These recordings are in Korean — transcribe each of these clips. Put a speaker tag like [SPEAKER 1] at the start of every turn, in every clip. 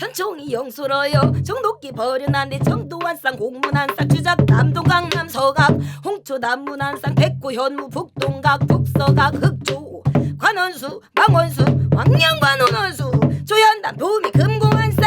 [SPEAKER 1] 산청이 영수러요 정독기 버려난데 정도한쌍 공문한쌍 주작 남동 강남 서각 홍초 남문한쌍 백구 현무 북동각 북서각 흑조 관원수 망원수 왕량관원원수 조연단 도미 금공한쌍.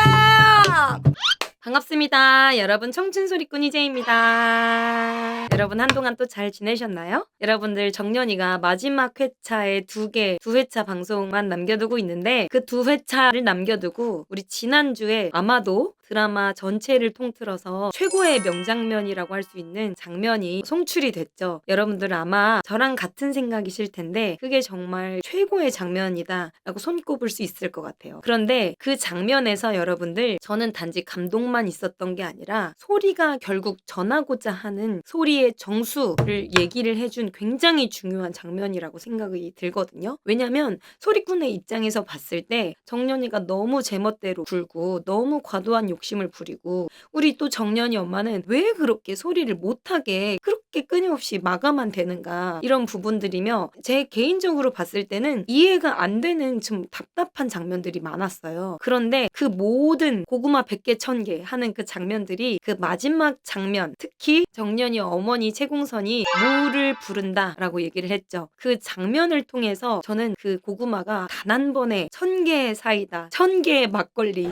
[SPEAKER 1] 반갑습니다. 여러분 청춘소리꾼 이재입니다. 여러분 한동안 또 잘 지내셨나요? 여러분들 정년이가 마지막 회차에 두 회차 방송만 남겨두고 있는데 그 두 회차를 남겨두고 우리 지난주에 아마도 드라마 전체를 통틀어서 최고의 명장면이라고 할 수 있는 장면이 송출이 됐죠. 여러분들 아마 저랑 같은 생각이실 텐데 그게 정말 최고의 장면이다 라고 손꼽을 수 있을 것 같아요. 그런데 그 장면에서 여러분들 저는 단지 감동만 있었던 게 아니라 소리가 결국 전하고자 하는 소리의 정수를 얘기를 해준 굉장히 중요한 장면이라고 생각이 들거든요. 왜냐면 소리꾼의 입장에서 봤을 때 정년이가 너무 제멋대로 굴고 너무 과도한 욕심을 부리고 우리 또 정년이 엄마는 왜 그렇게 소리를 못하게 그렇게 끊임없이 마감만 되는가 이런 부분들이며 제 개인적으로 봤을 때는 이해가 안 되는 좀 답답한 장면들이 많았어요. 그런데 그 모든 고구마 100개 1000개 하는 그 장면들이 그 마지막 장면 특히 정년이 어머니 채공선이 무를 부른다 라고 얘기를 했죠. 그 장면을 통해서 저는 그 고구마가 단 한 번에 1000개의 사이다 1000개의 막걸리로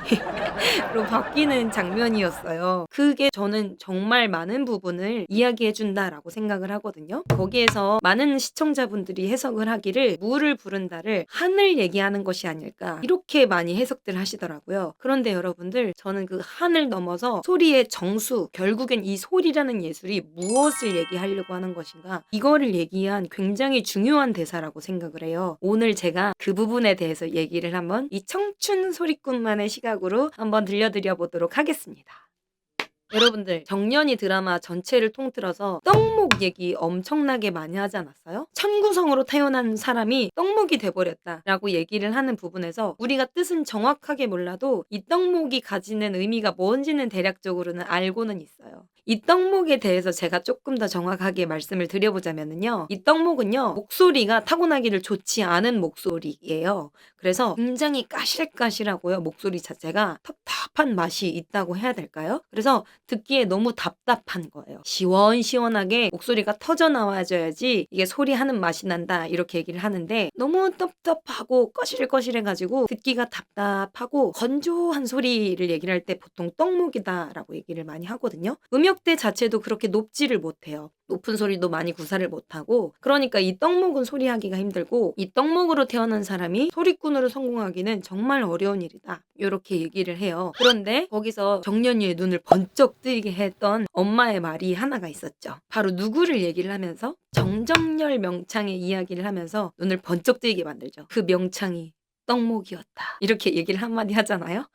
[SPEAKER 1] 바뀌는 장면이었어요. 그게 저는 정말 많은 부분을 이야기해준다라고 생각을 하거든요. 거기에서 많은 시청자분들이 해석을 하기를 무를 부른다를 한을 얘기하는 것이 아닐까 이렇게 많이 해석들 하시더라고요. 그런데 여러분들 저는 그 한을 넘어서 소리의 정수 결국엔 이 소리라는 예술이 무엇을 얘기하려고 하는 것인가 이거를 얘기한 굉장히 중요한 대사라고 생각을 해요. 오늘 제가 그 부분에 대해서 얘기를 한번 이 청춘 소리꾼만의 시각으로 한번 들려드려 보도록 하겠습니다. 여러분들 정년이 드라마 전체를 통틀어서 떡목 얘기 엄청나게 많이 하지 않았어요? 천구성으로 태어난 사람이 떡목이 돼버렸다 라고 얘기를 하는 부분에서 우리가 뜻은 정확하게 몰라도 이 떡목이 가지는 의미가 뭔지는 대략적으로는 알고는 있어요. 이 떡목에 대해서 제가 조금 더 정확하게 말씀을 드려보자면요. 이 떡목은요. 목소리가 타고나기를 좋지 않은 목소리예요. 그래서 굉장히 까실까실하고요. 목소리 자체가 텁텁한 맛이 있다고 해야 될까요? 그래서 듣기에 너무 답답한 거예요. 시원시원하게 목소리가 터져 나와줘야지 이게 소리하는 맛이 난다 이렇게 얘기를 하는데 너무 떡떡하고 거실거실해가지고 듣기가 답답하고 건조한 소리를 얘기를 할 때 보통 떡목이다 라고 얘기를 많이 하거든요. 음역대 자체도 그렇게 높지를 못해요. 높은 소리도 많이 구사를 못하고 그러니까 이 떡목은 소리하기가 힘들고 이 떡목으로 태어난 사람이 소리꾼으로 성공하기는 정말 어려운 일이다 이렇게 얘기를 해요. 그런데 거기서 정년이의 눈을 번쩍 뜨게 했던 엄마의 말이 하나가 있었죠. 바로 누구를 얘기를 하면서 정정열 명창의 이야기를 하면서 눈을 번쩍 뜨게 만들죠. 그 명창이 떡목이었다 이렇게 얘기를 한마디 하잖아요.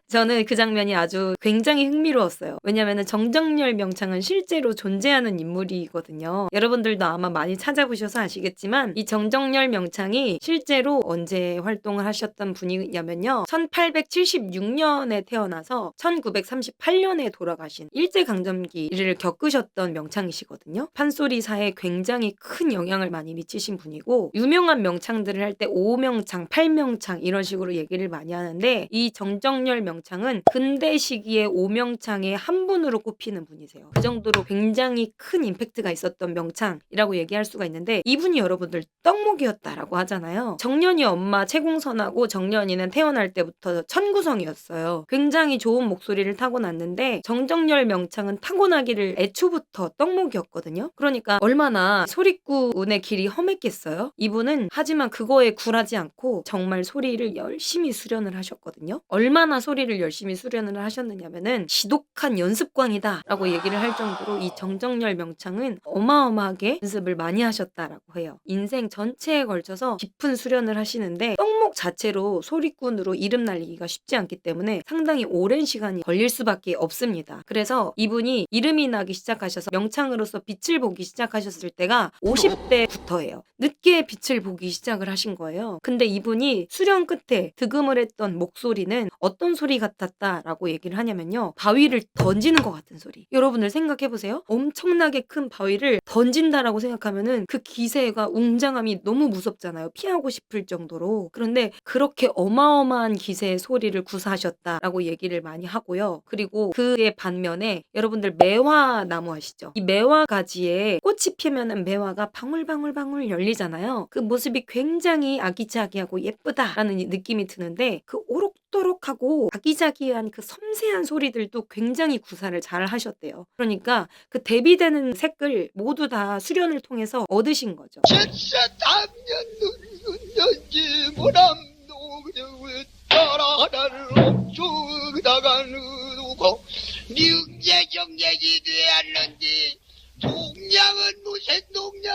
[SPEAKER 1] 저는 그 장면이 아주 굉장히 흥미로웠어요. 왜냐하면 정정열 명창은 실제로 존재하는 인물이거든요. 여러분들도 아마 많이 찾아보셔서 아시겠지만 이 정정열 명창이 실제로 언제 활동을 하셨던 분이냐면요. 1876년에 태어나서 1938년에 돌아가신 일제강점기를 겪으셨던 명창이시거든요. 판소리사에 굉장히 큰 영향을 많이 미치신 분이고 유명한 명창들을 할 때 5명창, 8명창 이런 식으로 얘기를 많이 하는데 이 정정열 명창은 근대 시기의 5명창의 한 분으로 꼽히는 분이세요. 그 정도로 굉장히 큰 임팩트가 있었던 명창이라고 얘기할 수가 있는데 이분이 여러분들 떡목이었다라고 하잖아요. 정년이 엄마 채공선하고 정년이는 태어날 때부터 천구성이었어요. 굉장히 좋은 목소리를 타고났는데 정정열 명창은 타고나기를 애초부터 떡목이었거든요. 그러니까 얼마나 소리꾼의 길이 험했겠어요. 이분은 하지만 그거에 굴하지 않고 정말 소리를 열심히 수련을 하셨거든요. 얼마나 소리를 열심히 수련을 하셨느냐면은 지독한 연습광이다 라고 얘기를 할 정도로 이 정정열 명창은 어마어마하게 연습을 많이 하셨다라고 해요. 인생 전체에 걸쳐서 깊은 수련을 하시는데 떡목 자체로 소리꾼으로 이름 날리기가 쉽지 않기 때문에 상당히 오랜 시간이 걸릴 수밖에 없습니다. 그래서 이분이 이름이 나기 시작하셔서 명창으로서 빛을 보기 시작하셨을 때가 50대부터예요. 늦게 빛을 보기 시작을 하신 거예요. 근데 이분이 정년이 수련 끝에 득음을 했던 목소리는 어떤 소리 같았다라고 얘기를 하냐면요. 바위를 던지는 것 같은 소리. 여러분들 생각해 보세요. 엄청나게 큰 바위를 던진다라고 생각하면은 그 기세가 웅장함이 너무 무섭잖아요. 피하고 싶을 정도로. 그런데 그렇게 어마어마한 기세의 소리를 구사하셨다라고 얘기를 많이 하고요. 그리고 그의 반면에 여러분들 매화 나무 아시죠? 이 매화 가지에 꽃이 피면은 매화가 방울방울방울 열리잖아요. 그 모습이 굉장히 아기자기하고 예쁘다라는 느낌이 드는데 그 오록도록하고 아기자기한 그 섬세한 소리들도 굉장히 구사를 잘 하셨대요. 그러니까 그 대비되는 색을 모두 다 수련을 통해서 얻으신 거죠.
[SPEAKER 2] 연지 무람도 따라를 옥주다가 누고 미국제 경쟁이 되었는지 동량은 무슨 동량.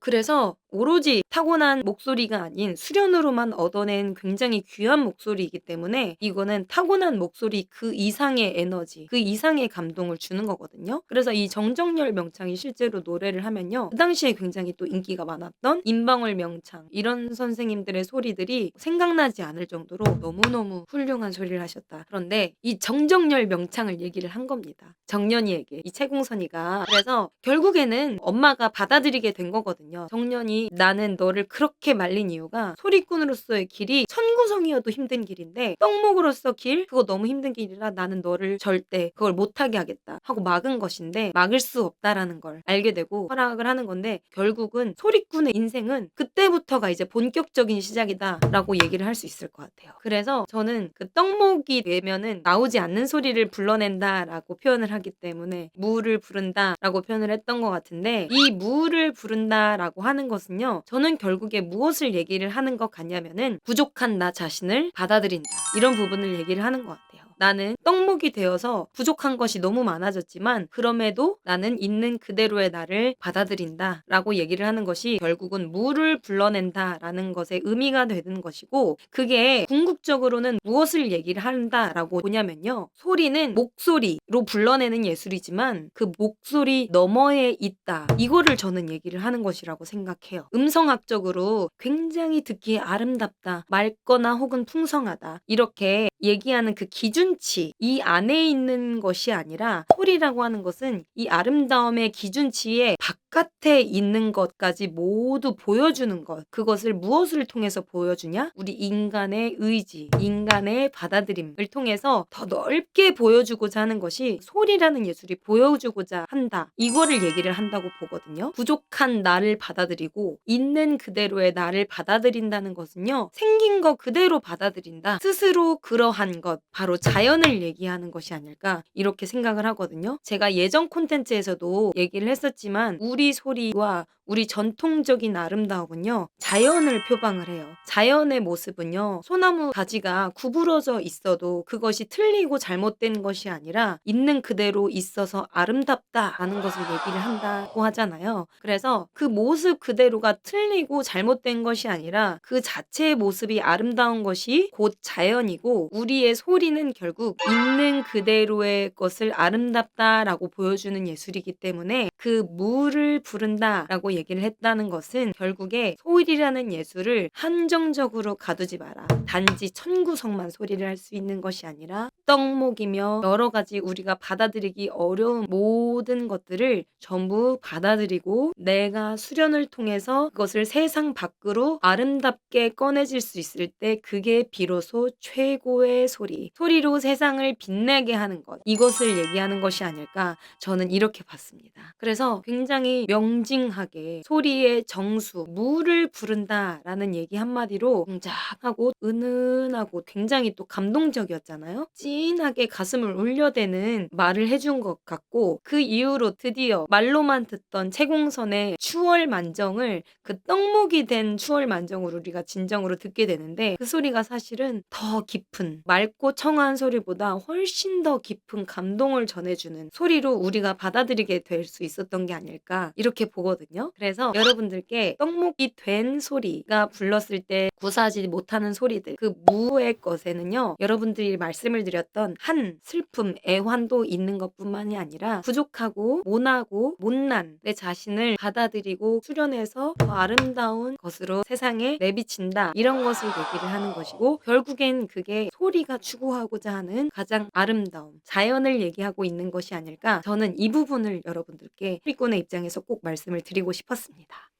[SPEAKER 1] 그래서 오로지 타고난 목소리가 아닌 수련으로만 얻어낸 굉장히 귀한 목소리이기 때문에 이거는 타고난 목소리 그 이상의 에너지, 그 이상의 감동을 주는 거거든요. 그래서 이 정정열 명창이 실제로 노래를 하면요. 그 당시에 굉장히 또 인기가 많았던 임방울 명창 이런 선생님들의 소리들이 생각나지 않을 정도로 너무너무 훌륭한 소리를 하셨다. 그런데 이 정정열 명창을 얘기를 한 겁니다. 정년이에게, 이 채공선이가. 그래서 결국에는 엄마가 받아들이게 된 거거든요. 정년이 나는 너를 그렇게 말린 이유가 소리꾼으로서의 길이 천구성이어도 힘든 길인데 떡목으로서 길 그거 너무 힘든 길이라 나는 너를 절대 그걸 못하게 하겠다 하고 막은 것인데 막을 수 없다라는 걸 알게 되고 허락을 하는 건데 결국은 소리꾼의 인생은 그때부터가 이제 본격적인 시작이다라고 얘기를 할 수 있을 것 같아요. 그래서 저는 그 떡목이 되면은 나오지 않는 소리를 불러낸다라고 표현을 하기 때문에 무를 부른다라고 표현을 했던 것 같은데 이 무를 부른다라고 하는 것은요. 저는 결국에 무엇을 얘기를 하는 것 같냐면은 부족한 나 자신을 받아들인다. 이런 부분을 얘기를 하는 것 같아요. 나는 떡목이 되어서 부족한 것이 너무 많아졌지만 그럼에도 나는 있는 그대로의 나를 받아들인다 라고 얘기를 하는 것이 결국은 무를 불러낸다 라는 것의 의미가 되는 것이고 그게 궁극적으로는 무엇을 얘기를 한다라고 보냐면요. 소리는 목소리로 불러내는 예술이지만 그 목소리 너머에 있다. 이거를 저는 얘기를 하는 것이라고 생각해요. 음성학적으로 굉장히 듣기에 아름답다. 맑거나 혹은 풍성하다. 이렇게 얘기하는 그 기준치 이 안에 있는 것이 아니라 소리라고 하는 것은 이 아름다움의 기준치에 바깥에 있는 것까지 모두 보여주는 것 그것을 무엇을 통해서 보여주냐? 우리 인간의 의지, 인간의 받아들임을 통해서 더 넓게 보여주고자 하는 것이 소리라는 예술이 보여주고자 한다. 이거를 얘기를 한다고 보거든요. 부족한 나를 받아들이고 있는 그대로의 나를 받아들인다는 것은요. 생긴 거 그대로 받아들인다. 스스로 그러한 것 바로 자연을 얘기하는 것이 아닐까 이렇게 생각을 하거든요. 제가 예전 콘텐츠에서도 얘기를 했었지만 우리 소리와 우리 전통적인 아름다움은요. 자연을 표방을 해요. 자연의 모습은요. 소나무 가지가 구부러져 있어도 그것이 틀리고 잘못된 것이 아니라 있는 그대로 있어서 아름답다라는 것을 얘기를 한다고 하잖아요. 그래서 그 모습 그대로가 틀리고 잘못된 것이 아니라 그 자체의 모습이 아름다운 것이 곧 자연이고 우리의 소리는 결국 있는 그대로의 것을 아름답다라고 보여주는 예술이기 때문에 그 무를 부른다라고 얘기를 했다는 것은 결국에 소리라는 예술을 한정적으로 가두지 마라. 단지 천구성만 소리를 할 수 있는 것이 아니라 떡목이며 여러 가지 우리가 받아들이기 어려운 모든 것들을 전부 받아들이고 내가 수련을 통해서 그것을 세상 밖으로 아름답게 꺼내질 수 있을 때 그게 비로소 최고의 소리로 세상을 빛내게 하는 것 이것을 얘기하는 것이 아닐까 저는 이렇게 봤습니다. 그래서 굉장히 명징하게 소리의 정수, 무를 부른다라는 얘기 한마디로 웅장하고 은은하고 굉장히 또 감동적이었잖아요. 찐하게 가슴을 울려대는 말을 해준 것 같고 그 이후로 드디어 말로만 듣던 채공선의 추월만정을 그 떡목이 된 추월만정으로 우리가 진정으로 듣게 되는데 그 소리가 사실은 더 깊은 맑고 청아한 소리보다 훨씬 더 깊은 감동을 전해주는 소리로 우리가 받아들이게 될 수 있었던 게 아닐까 이렇게 보거든요. 그래서 여러분들께 떡목이 된 소리가 불렀을 때 구사하지 못하는 소리들 그 무의 것에는요. 여러분들이 말씀을 드렸던 들려드렸던 한 슬픔, 애환도 있는 것뿐만이 아니라 부족하고 모나고 못난 내 자신을 받아들이고 수련해서 더 아름다운 것으로 세상에 내비친다, 이런 것을 얘기를 하는 것이고, 결국엔 그게 소리가 추구하고자 하는 가장 아름다움, 자연을 얘기하고 있는 것이 아닐까, 저는 이 부분을 여러분들께 소리꾼의 입장에서 꼭 말씀을 드리고 싶었습니다.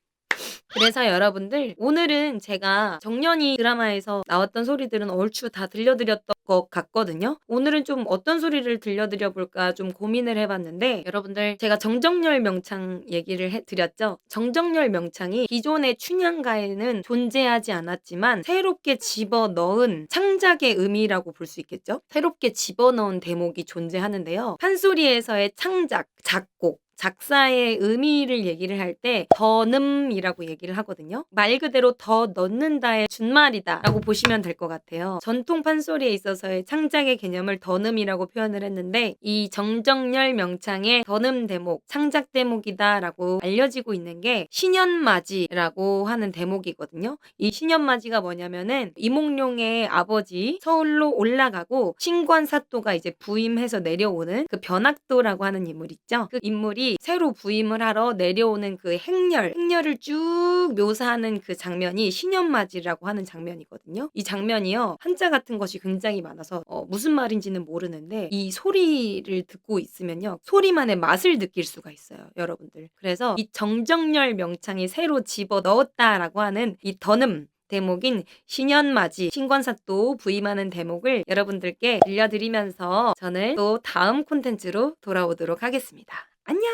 [SPEAKER 1] 그래서 여러분들, 오늘은 제가 정년이 드라마에서 나왔던 소리들은 얼추 다 들려드렸던 것 같거든요. 오늘은 좀 어떤 소리를 들려드려 볼까 좀 고민을 해봤는데, 여러분들 제가 정정열 명창 얘기를 해드렸죠. 정정열 명창이 기존의 춘향가에는 존재하지 않았지만 새롭게 집어넣은 창작의 의미라고 볼 수 있겠죠. 새롭게 집어넣은 대목이 존재하는데요. 판소리에서의 창작, 작곡, 작사의 의미를 얘기를 할 때 더듬이라고 얘기를 하거든요. 말 그대로 더 넣는다의 준말이다 라고 보시면 될 것 같아요. 전통 판소리에 있어서의 창작의 개념을 더듬이라고 표현을 했는데, 이 정정열 명창의 더듬 대목, 창작 대목이다 라고 알려지고 있는 게 신현맞이라고 하는 대목이거든요. 이 신현맞이가 뭐냐면은 이몽룡의 아버지 서울로 올라가고 신관사또가 이제 부임해서 내려오는 그 변학도라고 하는 인물 있죠. 그 인물이 새로 부임을 하러 내려오는 그 행렬을 쭉 묘사하는 그 장면이 신현맞이라고 하는 장면이거든요. 이 장면이요, 한자 같은 것이 굉장히 많아서 무슨 말인지는 모르는데 이 소리를 듣고 있으면요, 소리만의 맛을 느낄 수가 있어요, 여러분들. 그래서 이 정정열 명창이 새로 집어 넣었다라고 하는 이 더듬 대목인 신현맞이, 신관사또 부임하는 대목을 여러분들께 들려드리면서 저는 또 다음 콘텐츠로 돌아오도록 하겠습니다. 안녕.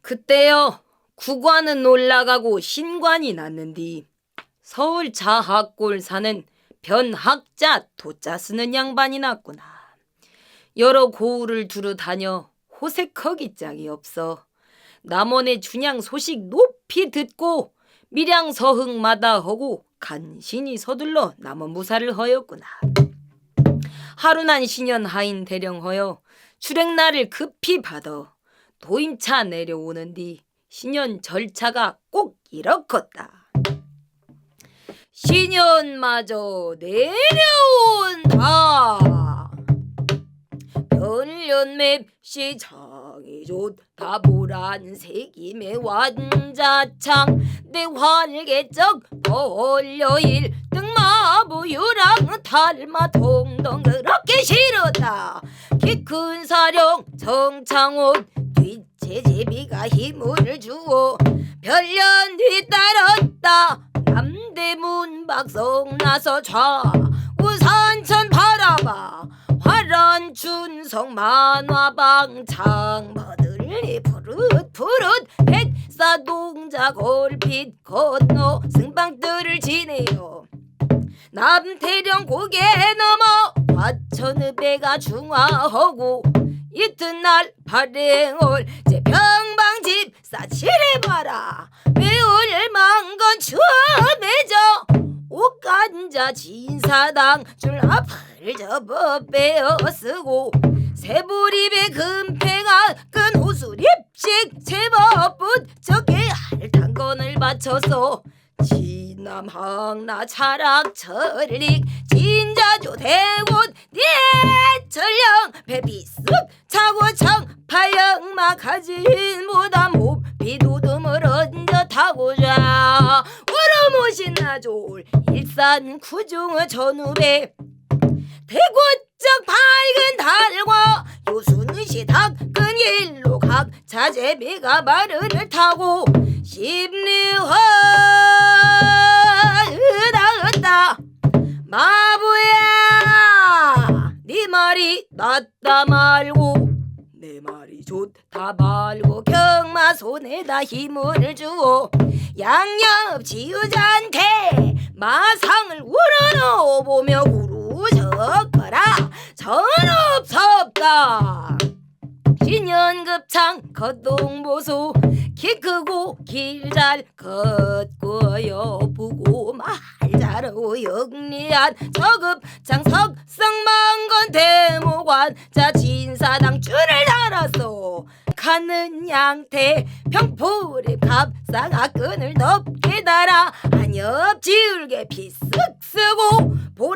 [SPEAKER 1] 그때요, 구관은 올라가고 신관이 났는디 서울 자학골 사는 변학자 도자 쓰는 양반이 났구나. 여러 고을을 두루 다녀 호색허기 짝이 없어 남원의 춘향 소식 높이 듣고 밀양서흥마다 하고 간신히 서둘러 남원 무사를 허였구나. 하루난 신현 하인 대령허여 출행날을 급히 받아 도임차 내려오는 뒤 신현 절차가 꼭 이렇겠다. 신현마저 내려온다. 변련맵시 장이 좋다. 보란색임의 완자창 내 활개적 벌려일 등마부유랑 탈마 동동 그렇게 싫었다. 키 큰 사령 정창원 뒷채제비가 힘을 주어 별년 뒤따랐다. 남대문 박성 나서 좌우산천 바라봐 화란 춘성 만화방 창마들이 푸릇푸릇 백사동자 골빛 건너 승방들을 지내요. 남태령 고개 넘어 화천읍배가 중화하고 이튿날 발행을 제 평방집 사칠해봐라. 매울 망건 추매져 옷간자 진사당 줄 앞을 접어 빼어쓰고 새보립에 금패가 끈 호수립식 제법붓 저게 할당건을 바쳐서 진남항나 차락철릭 진자조 대원 대철령 배비쓱 차고청 파영마 가진 무담 비도듬을 얹어 타고자 우르모신 나졸 일산 구중의 전후배 대고적 밝은 달과 요순시 닦은 일로 각 자제비가 말을 타고 십리화 으다으다. 마부야 네 말이 낫다 말고 내 말이 좋다 말고 경마 손에다 힘을 주어 양옆 지우자한테 마상을 우러넣어 보며 우루적거라 전업섭다. 신연급창 겉동보소 키 크고 길 잘 걷고 여부고 말 잘하고 영리한 저급창 석성망건 대모관 자 진사당 줄을 달았어. 가는 양태 평포립 값상아 끈을 넓게 달아 한엽 지울개 피쓱 쓰고 보라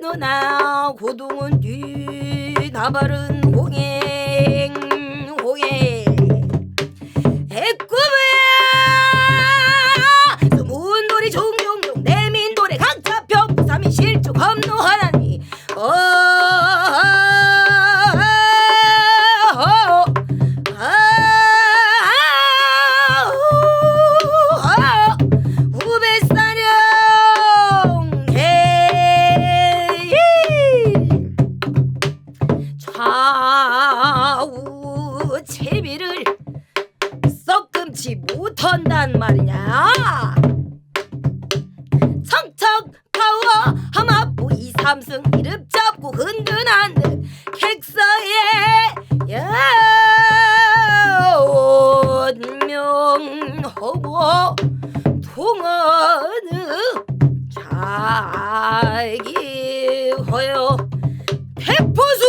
[SPEAKER 1] 누나 고동은 뒤 나발은 홍행 홍행 애꾸부야 수문돌이 종종종 내민돌에 각잡혀 부삼이 실종 험노하나니 우배사령 해 좌우 채비를 썩금치 못한단 말이냐. 청청 파워 하마포 2, 3승 이릅 잡고 흔드는 듯 객사의 연명허고 통어느 자기 허여 태포수